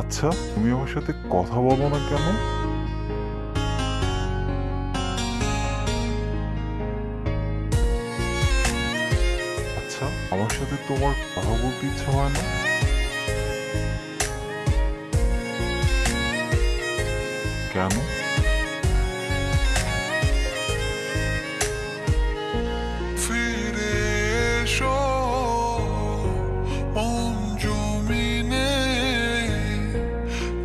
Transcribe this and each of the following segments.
আচ্ছা, তুমি আমার সাথে কথা বলো না কেন? আচ্ছা, আমার সাথে তোমার কথা বলতে ইচ্ছা হয় না? কেন? ফিরে এসো অঞ্জুমিনে,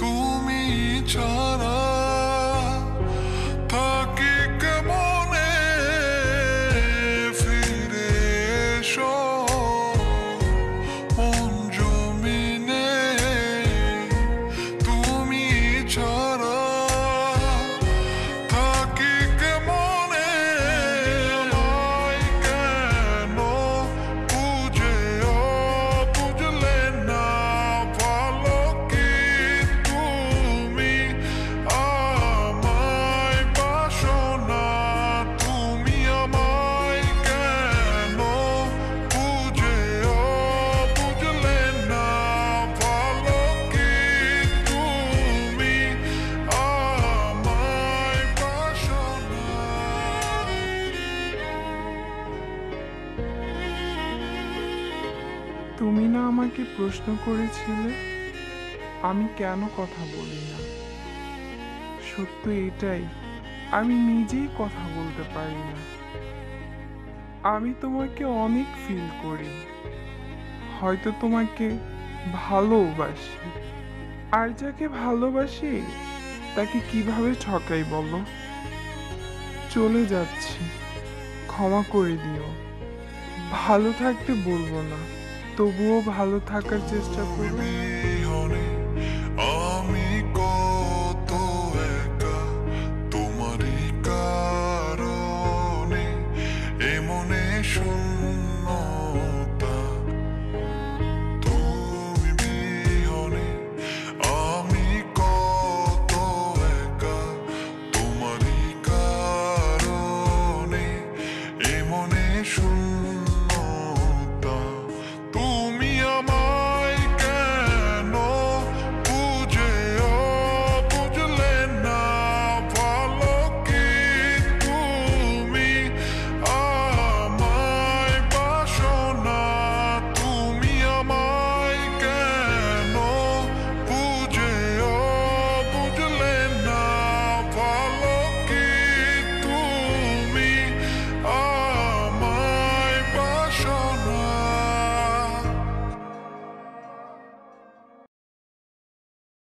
তুমি ছাড়া থাকি কেমনে। ফিরে এসো অঞ্জুমিনে, তুমি ছাড়া থাকি কেমনে। আমায় কেন বুঝেও বুঝলে না, ভালো কি তুমি আমায় বাসো না। তুমি আমায় কেন বুঝেও বুঝলে না, ভালো কি তুমি আমায় বাসো না। তুমি না আমাকে প্রশ্ন করেছিলে আমি কেন কথা বলি না। সত্য এটাই, আমি নিজেই কথা বলতে পারি না। আমি তোমাকে অনেক ফিল করি, হয়তো তোমাকে ভালোবাসি। আর যাকে ভালোবাসি তাকে কিভাবে ঠকাই বলো। চলে যাচ্ছি, ক্ষমা করে দিও। ভালো থাকতে বলবো না, তবুও ভালো থাকার চেষ্টা করো। বিহনে